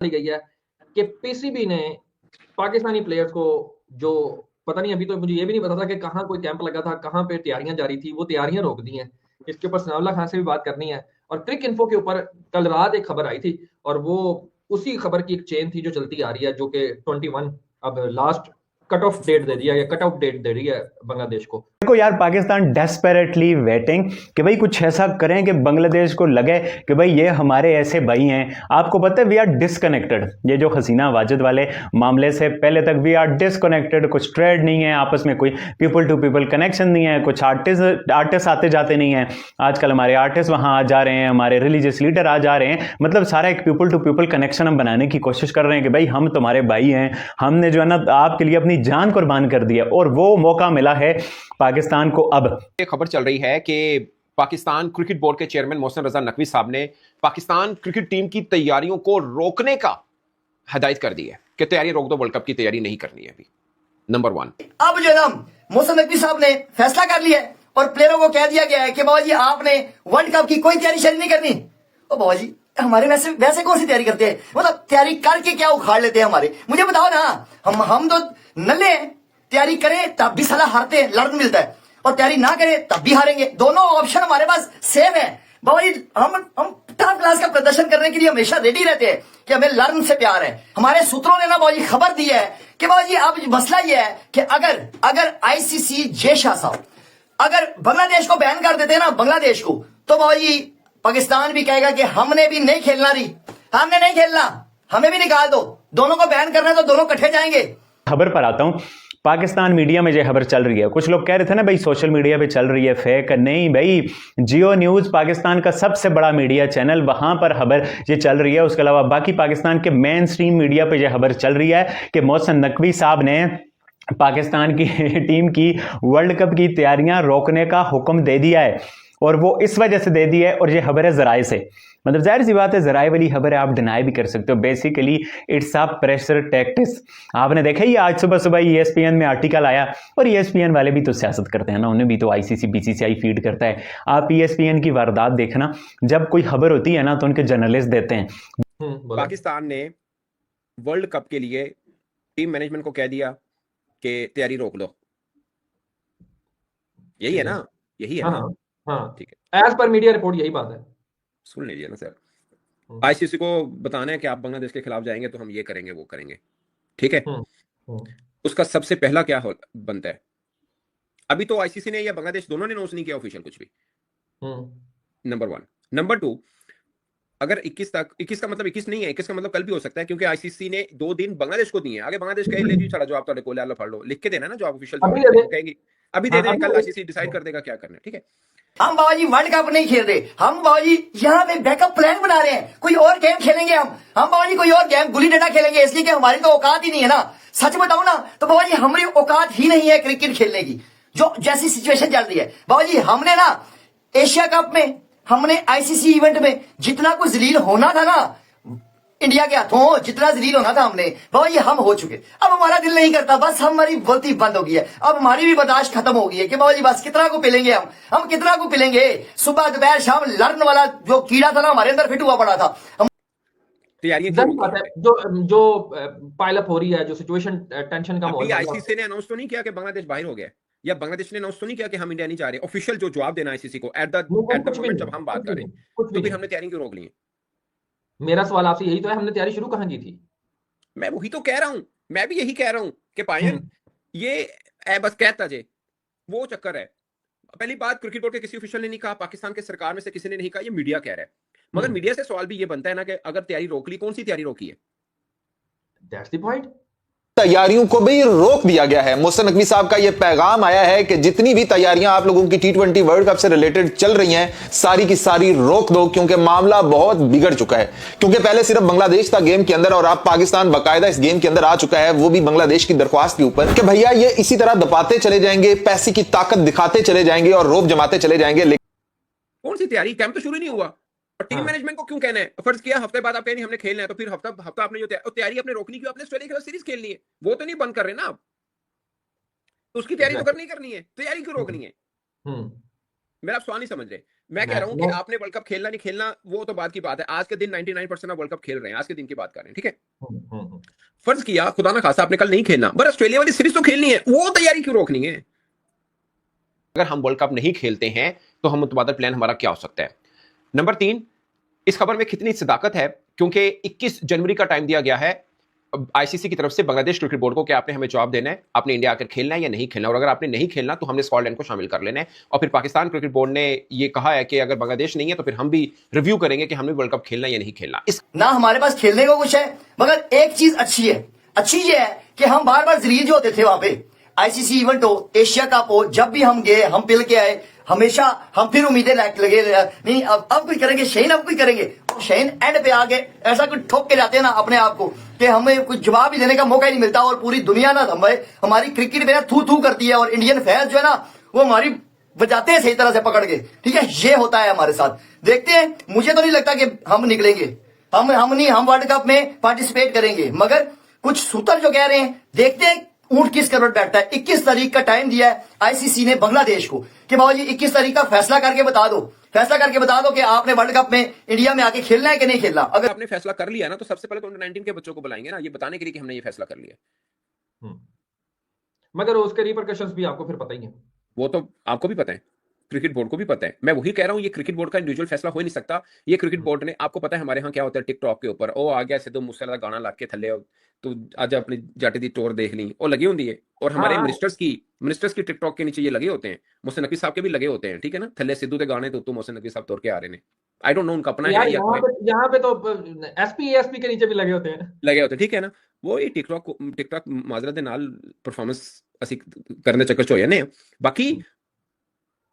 ली गई है कि पीसीबी ने पाकिस्तानी प्लेयर्स को, जो पता नहीं, अभी तो मुझे ये भी नहीं पता था कि कहाँ कोई कैंप लगा था, कहाँ पे तैयारियां जारी थी, वो तैयारियां रोक दी हैं। इसके ऊपर सनाउल्लाह खान से भी बात करनी है। और क्रिक इन्फो के ऊपर कल रात एक खबर आई थी, और वो उसी खबर की एक चेन थी जो चलती आ रही है, जो कि 21 अब लास्ट कट ऑफ डेट दे दिया, या कट ऑफ डेट दे रही है बांग्लादेश को। देखो यार, पाकिस्तान डेस्परेटली वेटिंग कि भाई कुछ ऐसा करें कि बांग्लादेश को लगे कि भाई ये हमारे ऐसे भाई हैं। आपको पता है वी आर डिसकनेक्टेड। ये जो हसीना वाजिद वाले मामले से पहले तक वी आर डिसकनेक्टेड। कुछ ट्रेड नहीं है आपस में, कोई पीपल टू पीपल कनेक्शन नहीं है, कुछ आर्टिस्ट आते जाते नहीं है। आजकल हमारे आर्टिस्ट वहां आ जा रहे हैं, हमारे रिलीजियस लीडर आ जा रहे हैं। मतलब सारा एक पीपल टू पीपल कनेक्शन हम बनाने की कोशिश कर रहे हैं कि भाई हम तुम्हारे भाई हैं, हमने जो है ना आपके लिए अपनी जान कुर्बान कर दिया। और वो मौका मिला है पाकिस्तान को। अब ये खबर चल रही है कि पाकिस्तान क्रिकेट बोर्ड के चेयरमैन मोहसिन रजा नकवी साहब ने पाकिस्तान क्रिकेट टीम की तैयारियों को रोकने का हदायत कर दी है कि तैयारी रोक दो, वर्ल्ड कप की तैयारी नहीं करनी है अभी। नंबर 1, अब जो है ना मोहसिन नकवी साहब ने फैसला कर लिया है और प्लेयरों को कह दिया गया है कि बाबा जी आपने वर्ल्ड कप की कोई तैयारी शरी नहीं करनी। ओ बाबा जी हमारे वैसे वैसे कौन सी तैयारी करते हैं, मतलब तैयारी करके क्या उखाड़ लेते हैं हमारे, मुझे बताओ ना। हम तो नल्ले हैं, तैयारी करें तब भी सलाह हारते हैं, लर्न मिलता है, और तैयारी ना करें तब भी हारेंगे। दोनों ऑप्शन हमारे पास सेम है बाबा जी। हम टॉप क्लास का प्रदर्शन करने के लिए हमेशा रेडी रहते हैं कि हमें लर्न से प्यार है। हमारे सूत्रों ने ना बाबा जी खबर दी है कि बाबा जी अब मसला यह है कि अगर आईसीसी जे शाह साहब अगर बांग्लादेश को बैन कर देते हैं ना, बांग्लादेश को, तो बाबा जी पाकिस्तान भी कहेगा कि हमने भी नहीं खेलना रही, हमने नहीं खेलना, हमें भी निकाल दो। दोनों को बैन करना है तो दोनों इकट्ठे जाएंगे। खबर पर आता हूं। पाकिस्तान मीडिया में ये खबर चल रही है। कुछ लोग कह रहे थे ना भाई सोशल मीडिया पे चल रही है फेक। नहीं भाई, जियो न्यूज पाकिस्तान का सबसे बड़ा मीडिया चैनल, वहां पर खबर ये चल रही है। उसके अलावा बाकी पाकिस्तान के मेन स्ट्रीम मीडिया पे यह खबर चल रही है कि मोहसिन नकवी साहब ने पाकिस्तान की टीम की वर्ल्ड कप की तैयारियां रोकने का हुक्म दे दिया है। और वो इस वजह से दे दी है, और ये खबर है जराए से। मतलब जाहिर सी बात है, जराए वाली खबर है, आप डिनाई भी कर सकते हो। Basically it's a pressure tactics. आपने देखा ही आज सुबह सुबह ईएसपीएन में आर्टिकल आया, और ईएसपीएन वाले भी तो सियासत करते हैं ना, उन्हें भी तो आईसीसी बीसीसीआई फीड करता है। आप ईएसपीएन की वारदात देखना, जब कोई खबर होती है ना तो उनके जर्नलिस्ट देते हैं। पाकिस्तान ने वर्ल्ड कप के लिए टीम मैनेजमेंट को कह दिया कि तैयारी रोक लो। यही है ना, यही है हाँ ना, हाँ, ठीक है। एज पर मीडिया रिपोर्ट यही बात है। सुन लीजिए ना सर, आईसीसी को बताना है कि आप बांग्लादेश के खिलाफ जाएंगे तो हम ये करेंगे वो करेंगे, ठीक है। उसका सबसे पहला क्या बनता है, अभी तो आईसीसी ने या बांग्लादेश दोनों ने अनाउंस नहीं किया ऑफिशियल कुछ भी। नंबर 1। नंबर 2, अगर 21 तक, 21 का मतलब 21 नहीं है, 21 का मतलब कल भी हो सकता है, क्योंकि आईसीसी ने 2 दिन बांग्लादेश को दिए हैं। आगे बांग्लादेश कहे ले जी छड़ा जो आप तो को लो पढ़ लो, लिख के देना ना जो आप ऑफिशियल अभी दे दे। कहेंगे, अभी दे दें, कल आईसीसी डिसाइड कर देगा क्या करना है, ठीक है। हम बाबा जी वर्ल्ड कप नहीं खेल रहे, हम बाबा जी यहाँ पे बैकअप प्लान बना रहे हैं, कोई और गेम खेलेंगे हम बाबा जी कोई और गेम गुल्ली डंडा खेलेंगे, इसलिए कि हमारी तो औकात ही नहीं है ना। सच बताऊं ना तो बाबा जी हमारी औकात ही नहीं है क्रिकेट खेलने की, जो जैसी सिचुएशन चल रही है। बाबा जी हमने ना एशिया कप में, हमने आईसीसी इवेंट में जितना कुछ जलील होना था ना इंडिया के हाथों, जितना जलील होना था हमने, बाबा ये हम हो चुके। अब हमारा दिल नहीं करता, बस हमारी गलती बंद हो गई है। अब हमारी भी बर्दाश्त खत्म हो गई है कि बाबा जी बस कितना को पिलेंगे हम कितना को पिलेंगे। सुबह दोपहर शाम लड़ने वाला जो कीड़ा था ना हमारे अंदर फिट हुआ पड़ा था। बात है, जो पाइल अप हो रही है, जो सिचुएशन टेंशन का माहौल, आईसीसी ने अनाउंस तो नहीं किया कि बांग्लादेश बाहर हो गया, या बांग्लादेश ने अनाउंस तो नहीं किया कि हम इंडिया नहीं जा रहे। ऑफिशियल जो जवाब देना आईसीसी को एट द मोमेंट जब हम बात करें, तो फिर हमने तैयारी क्यों रोक ली है? मेरा सवाल आपसे यही तो है, हमने तैयारी शुरू कहां की थी? मैं वही तो कह रहा हूं, मैं भी यही कह रहा हूं कि पायन ये बस कहता जे वो चक्कर है। पहली बात, क्रिकेट बोर्ड के किसी ऑफिशियल ने नहीं कहा, पाकिस्तान के सरकार में से किसी ने नहीं कहा, ये मीडिया कह रहा है। मगर मीडिया से सवाल भी ये बनता है ना कि अगर तैयारी रोक ली, कौन सी तैयारी रोकी है? That's the point. तैयारियों को भी रोक दिया गया है। मोहसिन नकवी साहब का यह पैगाम आया है कि जितनी भी तैयारियां आप लोगों की T20 वर्ल्ड कप से रिलेटेड चल रही हैं, सारी की सारी रोक दो, क्योंकि मामला बहुत बिगड़ चुका है। क्योंकि पहले सिर्फ बांग्लादेश था गेम के अंदर, और अब पाकिस्तान बाकायदा इस गेम के अंदर आ चुका है, वो भी बांग्लादेश की दरख्वास्त के ऊपर कि भैया ये इसी तरह दबाते चले जाएंगे, पैसे की ताकत दिखाते चले जाएंगे और रोब जमाते चले जाएंगे। कौन सी तैयारी? कैंप तो शुरू नहीं हुआ। और टीम मैनेजमेंट को क्यों कहना है? फर्ज किया हफ्ते बाद आप कहें हमने खेलना है, तो फिर हफ्ता आपने जो तैयारी अपने रोकनी क्यों? आपने ऑस्ट्रेलिया के साथ सीरीज खेलनी है, वो तो नहीं बंद कर रहे ना आप, तो उसकी तैयारी तो करनी है, तैयारी क्यों रोकनी है? मेरा सवाल नहीं समझ रहे। मैं कह रहा हूँ कि आपने वर्ल्ड कप खेलना नहीं खेलना वो तो बात की बात है। आज के दिन 99% वर्ल्ड कप खेल रहे हैं, आज के दिन की बात कर रहे हैं, ठीक है। फर्ज किया खुदा ना खासा आपने कल नहीं खेलना, पर ऑस्ट्रेलिया वाली सीरीज तो खेलनी है, वो तैयारी क्यों रोकनी है? अगर हम वर्ल्ड कप नहीं खेलते हैं तो हम मुतबादल प्लान हमारा क्या हो सकता है? नंबर 3, इस खबर में कितनी सदाकत है, क्योंकि 21 जनवरी का टाइम दिया गया है आईसीसी की तरफ से बांग्लादेश क्रिकेट बोर्ड को कि आपने हमें जवाब देना है, आपने इंडिया आकर खेलना है या नहीं खेलना, और अगर आपने नहीं खेलना तो हमने स्कॉटलैंड को शामिल कर लेना है। और फिर पाकिस्तान क्रिकेट बोर्ड ने ये कहा है कि अगर बांग्लादेश नहीं है तो फिर हम भी रिव्यू करेंगे कि हमने वर्ल्ड कप खेलना या नहीं खेलना। इस ना हमारे पास खेलने को कुछ है, मगर एक चीज अच्छी है, अच्छी ये है कि हम बार बार जरीर जो होते थे वहां पे, आईसीसी इवेंट हो, एशिया कप हो, जब भी हम गए हम पिल के आए, हमेशा हम फिर उम्मीदें लगे नहीं अब कोई करेंगे शहीन, अब कोई करेंगे, और शहीन एंड पे आके ऐसा कुछ ठोक के जाते हैं ना अपने आप को कि हमें कुछ जवाब ही देने का मौका ही नहीं मिलता, और पूरी दुनिया ना हमारी क्रिकेट में थू थू करती है, और इंडियन फैंस जो है ना वो हमारी बजाते हैं सही तरह से पकड़ के, ठीक है। ये होता है हमारे साथ, देखते हैं। मुझे तो नहीं लगता कि हम निकलेंगे, हम वर्ल्ड कप में पार्टिसिपेट करेंगे, मगर कुछ सूत्र जो कह रहे हैं, देखते हैं ऊंट किस करवट बैठता है। 21 तारीख का टाइम दिया है आईसीसी ने बांग्लादेश को कि बाबा जी 21 तारीख का फैसला करके बता दो कि आपने वर्ल्ड कप में इंडिया में आके खेलना है कि नहीं खेलना। अगर आपने फैसला कर लिया ना तो सबसे पहले तो अंडर 19 के बच्चों को बुलाएंगे ना, ये बताने के लिए कि हमने ये फैसला कर लिया। मगर उसके रिपरकशंस भी आपको फिर पता ही है, वो तो आपको भी पता है, क्रिकेट बोर्ड को भी पता है। मैं वही कह रहा हूं, ये क्रिकेट बोर्ड का इंडिविजुअल फैसला हो ही नहीं सकता। ये क्रिकेट बोर्ड ने, आपको पता है हमारे यहाँ क्या होता है टिकटॉक के ऊपर, ओ आ गया सिद्धू मूसेवाला गाना ला के थल्ले तो आज अपनी जाटी दी टोर देख ली, वो लगी होती है। और हमारे मिनिस्टर्स की टिकटॉक के नीचे ये लगे होते हैं, मोहसिन नकवी साहब के भी लगे होते हैं, ठीक है ना। थल्ले सिद्धू के गाने तो मोहसिन नकवी साहब तोड़ के आ रहे हैं। आई डोंट नो उनका अपना है यहाँ पे तो एसपी के नीचे भी लगे होते हैं, ठीक है ना। वो ये टिकटॉक माजरत दे नाल परफॉर्मेंस ਅਸੀਂ करने चक्कर च हो जाने। बाकी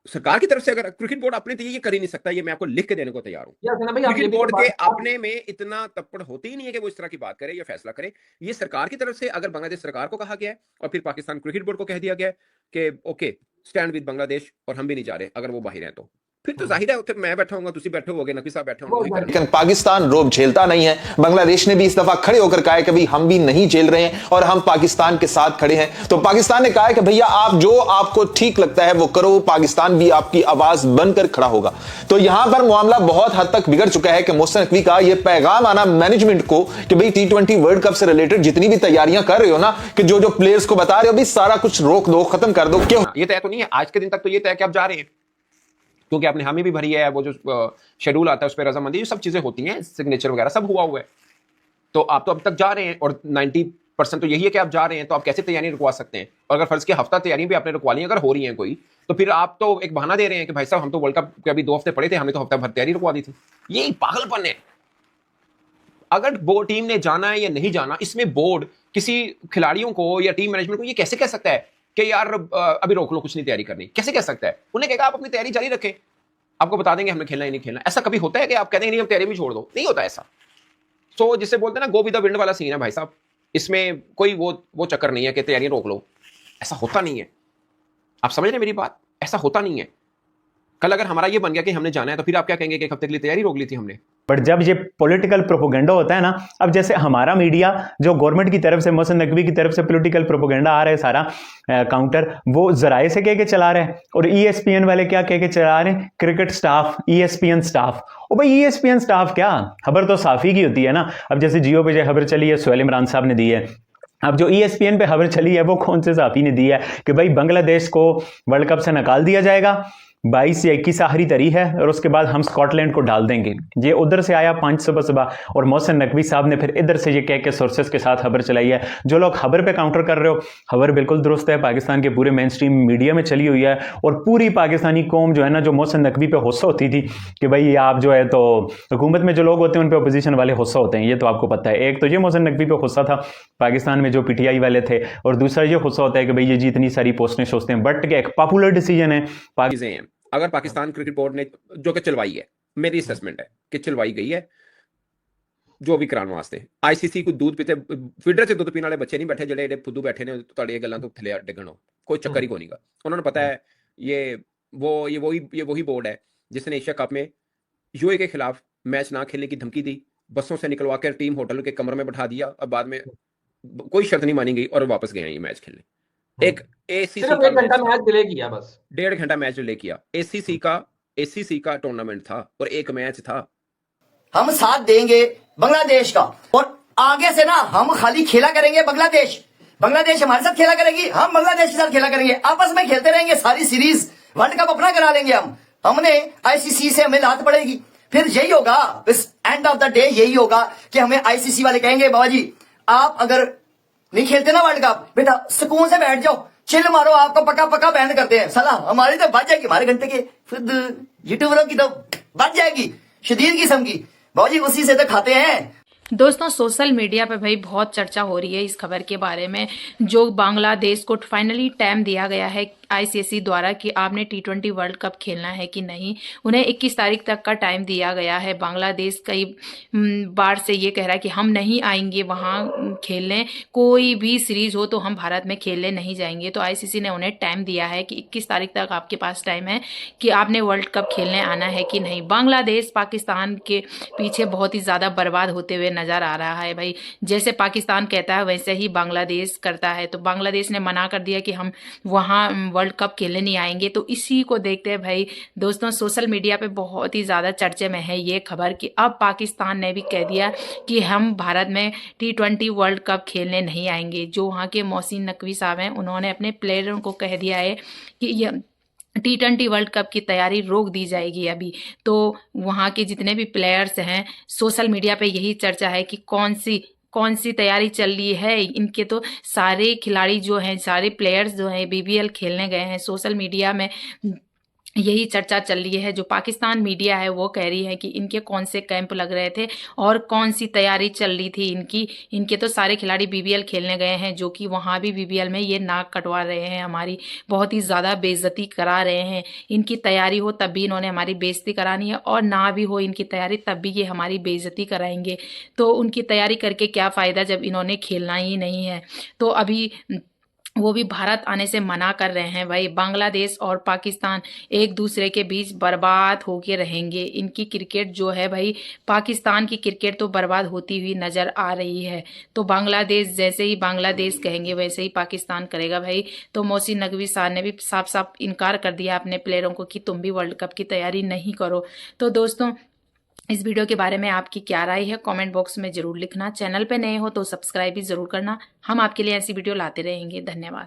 सरकार की तरफ से अगर क्रिकेट बोर्ड अपने तो ये कर ही नहीं सकता, ये मैं आपको लिख के देने को तैयार हूं। क्रिकेट बोर्ड के अपने में इतना तप्पड़ होती ही नहीं है कि वो इस तरह की बात करे या फैसला करे। ये सरकार की तरफ से अगर बांग्लादेश सरकार को कहा गया है और फिर पाकिस्तान क्रिकेट बोर्ड को कह दिया गया है कि ओके स्टैंड विद बांग्लादेश और हम भी नहीं जा रहे, अगर वो बाहर हैं तो फिर तो जाहिर है मैं बैठा हूंगा, तुसी बैठे होगे, नकवी साहब बैठे होंगे। लेकिन पाकिस्तान रोब झेलता नहीं है। बांग्लादेश ने भी इस दफा खड़े होकर कहा है कि भाई हम भी नहीं झेल रहे हैं और हम पाकिस्तान के साथ खड़े हैं। तो पाकिस्तान ने कहा है कि भैया आप जो आपको ठीक लगता है वो करो, पाकिस्तान भी आपकी आवाज बनकर खड़ा होगा। तो यहां पर मामला बहुत हद तक बिगड़ चुका है कि मोहसिन नकवी का यह पैगाम आना मैनेजमेंट को कि भाई T20 वर्ल्ड कप से रिलेटेड जितनी भी तैयारियां कर रहे हो ना, कि जो प्लेयर्स को बता रहे हो भाई सारा कुछ रोक दो, खत्म कर दो। क्यों ये तय तो नहीं है आज के दिन तक, तो ये तय कि आप जा रहे हैं क्योंकि आपने हामी भी भरी है, वो जो शेड्यूल आता है उस पर रजामंदी, सब चीजें होती हैं, सिग्नेचर वगैरह सब हुआ है। तो आप तो अब तक जा रहे हैं और 90% तो यही है कि आप जा रहे हैं, तो आप कैसे तैयारी रुकवा सकते हैं? और अगर फर्ज के हफ्ता तैयारियां भी आपने रुकवा ली अगर हो रही हैं कोई, तो फिर आप तो एक बहाना दे रहे हैं कि भाई साहब हम तो वर्ल्ड कप के अभी 2 हफ्ते पड़े थे, हमने तो हफ्ता भर तैयारी रुकवा दी थी। ये पागलपन है। अगर बोर्ड टीम ने जाना है या नहीं जाना, इसमें बोर्ड किसी खिलाड़ियों को या टीम मैनेजमेंट को ये कैसे कह सकता है कि यार अभी रोक लो, कुछ नहीं तैयारी करनी? कैसे कह सकता है? उन्हें कहेगा आप अपनी तैयारी जारी रखें, आपको बता देंगे हमने खेलना ही नहीं खेलना। ऐसा कभी होता है कि आप कहते हैं नहीं हम तैयारी भी छोड़ दो? नहीं होता ऐसा। सो जिसे बोलते हैं ना गो विद द विंड वाला सीन है भाई साहब, इसमें कोई वो चक्कर नहीं है कि तैयारी रोक लो, ऐसा होता नहीं है। आप समझ रहे हैं मेरी बात? ऐसा होता नहीं है। कल अगर हमारा ये बन गया कि हमने जाना है तो फिर आप क्या कहेंगे कि एक हफ्ते के लिए तैयारी रोक ली थी हमने? बट जब ये पॉलिटिकल प्रोपोगेंडा होता है ना, अब जैसे हमारा मीडिया जो गवर्नमेंट की तरफ से, मोहसिन नकवी की तरफ से पॉलिटिकल प्रोपोगेंडा आ रहा है सारा काउंटर, वो जराए से कह के चला रहे हैं। और ESPN वाले क्या कह के चला रहे हैं? Cricket staff, ESPN staff. ओ भाई ESPN स्टाफ क्या, खबर तो साफी की होती है ना। अब जैसे जियो पे जो खबर चली है सोहेल इमरान साहब ने दी है, अब जो ESPN पे खबर चली है वो कौन से साफी ने दी है कि भाई बांग्लादेश को वर्ल्ड कप से निकाल दिया जाएगा, 22 या 21 आखिरी तारीख है और उसके बाद हम स्कॉटलैंड को डाल देंगे। ये उधर से आया 5 सुबह और मोहसिन नकवी साहब ने फिर इधर से ये कह के सोर्सेस के साथ खबर चलाई है। जो लोग खबर पे काउंटर कर रहे हो, खबर बिल्कुल दुरुस्त है, पाकिस्तान के पूरे मेन स्ट्रीम मीडिया में चली हुई है। और पूरी पाकिस्तानी कौम जो है ना, जो मोहसिन नकवी पे गुस्सा होती थी कि भाई आप जो है, तो हुकूमत में जो लोग होते हैं उन पर अपोजिशन वाले गुस्सा होते हैं, ये तो आपको पता है। एक तो ये मोहसिन नकवी पे गुस्सा था पाकिस्तान में जो PTI वाले थे, और दूसरा ये गुस्सा होता है कि भाई ये जी इतनी सारी पोस्टें सोचते हैं। बट एक पॉपुलर डिसीजन है। अगर पाकिस्तान क्रिकेट बोर्ड ने जो कि चलवाई है, मेरी असेसमेंट है कि चलवाई गई है जो भी कराने वास्ते। आईसीसी को दूध पीते फीडर से दूध पीने वाले बच्चे नहीं बैठे जेडे फुद्दू बैठे ने तुहाडी गल्लां तो थले डिगण हो, कोई चक्कर ही कोई नहीं। उन्होंने पता है ये वही बोर्ड है जिसने एशिया कप में यूए के खिलाफ मैच ना खेलने की धमकी दी, बसों से निकलवा कर टीम होटल के कमरे में बैठा दिया और बाद में कोई शर्त नहीं मानी गई और वापस गए ये मैच खेलने। एक ACC का 1 घंटा मैच डिले किया, बस 1.5 घंटा मैच डिले किया। ACC का ACC का टूर्नामेंट था और एक मैच था। हम साथ देंगे बांग्लादेश का, और आगे से ना हम खाली खेला करेंगे बांग्लादेश हमारे साथ खेला करेगी, हम बांग्लादेश के साथ खेला करेंगे, आपस में खेलते रहेंगे, सारी सीरीज वर्ल्ड कप अपना करा लेंगे हमने ICC से हमें लात पड़ेगी। फिर यही होगा, इस एंड ऑफ द डे यही होगा कि हमें ICC वाले कहेंगे बाबा जी आप अगर नहीं खेलते ना वर्ल्ड कप, बेटा सुकून से बैठ जाओ, चिल मारो, आपको पक्का बैन करते हैं। साला हमारी तो बच जाएगी, हमारे घंटे के खुद यूट्यूबरों की तो बच जाएगी शदीद किस्म की, बाबा जी उसी से तो खाते हैं। दोस्तों सोशल मीडिया पे भाई बहुत चर्चा हो रही है इस खबर के बारे में, जो बांग्लादेश को फाइनली टाइम दिया गया है ICC द्वारा कि आपने T20 वर्ल्ड कप खेलना है कि नहीं। उन्हें 21 तारीख तक का टाइम दिया गया है। बांग्लादेश कई बार से ये कह रहा है कि हम नहीं आएंगे वहाँ खेलने, कोई भी सीरीज हो तो हम भारत में खेलने नहीं जाएंगे। तो ICC ने उन्हें टाइम दिया है कि 21 तारीख तक आपके पास टाइम है कि आपने वर्ल्ड कप खेलने आना है कि नहीं। बांग्लादेश पाकिस्तान के पीछे बहुत ही ज़्यादा बर्बाद होते हुए नज़र आ रहा है भाई। जैसे पाकिस्तान कहता है वैसे ही बांग्लादेश करता है। तो बांग्लादेश ने मना कर दिया कि हम वहाँ वर्ल्ड कप खेलने नहीं आएंगे। तो इसी को देखते हैं भाई दोस्तों सोशल मीडिया पे बहुत ही ज़्यादा चर्चे में है ये खबर कि अब पाकिस्तान ने भी कह दिया कि हम भारत में T20 वर्ल्ड कप खेलने नहीं आएंगे। जो वहाँ के मोहसिन नकवी साहब हैं उन्होंने अपने प्लेयरों को कह दिया है कि ये T20 वर्ल्ड कप की तैयारी रोक दी जाएगी अभी। तो वहाँ के जितने भी प्लेयर्स हैं सोशल मीडिया पे यही चर्चा है कि कौन सी तैयारी चल रही है इनके। तो सारे खिलाड़ी जो हैं, सारे प्लेयर्स जो हैं BBL खेलने गए हैं। सोशल मीडिया में यही चर्चा चल रही है। जो पाकिस्तान मीडिया है वो कह रही है कि इनके कौन से कैंप लग रहे थे और कौन सी तैयारी चल रही थी इनके तो सारे खिलाड़ी BBL खेलने गए हैं, जो कि वहाँ भी BBL में ये नाक कटवा रहे हैं, हमारी बहुत ही ज़्यादा बेइज्जती करा रहे हैं। इनकी तैयारी हो तब भी इन्होंने हमारी बेइज्जती करानी है, और ना भी हो इनकी तैयारी तब भी ये हमारी बेइज्जती कराएंगे। तो उनकी तैयारी करके क्या फ़ायदा जब इन्होंने खेलना ही नहीं है। तो अभी वो भी भारत आने से मना कर रहे हैं भाई। बांग्लादेश और पाकिस्तान एक दूसरे के बीच बर्बाद होके रहेंगे। इनकी क्रिकेट जो है भाई, पाकिस्तान की क्रिकेट तो बर्बाद होती हुई नज़र आ रही है। तो बांग्लादेश जैसे ही बांग्लादेश कहेंगे वैसे ही पाकिस्तान करेगा भाई। तो मोहसिन नकवी साहब ने भी साफ साफ इनकार कर दिया अपने प्लेयरों को कि तुम भी वर्ल्ड कप की तैयारी नहीं करो। तो दोस्तों इस वीडियो के बारे में आपकी क्या राय है कमेंट बॉक्स में ज़रूर लिखना। चैनल पे नए हो तो सब्सक्राइब भी ज़रूर करना। हम आपके लिए ऐसी वीडियो लाते रहेंगे। धन्यवाद।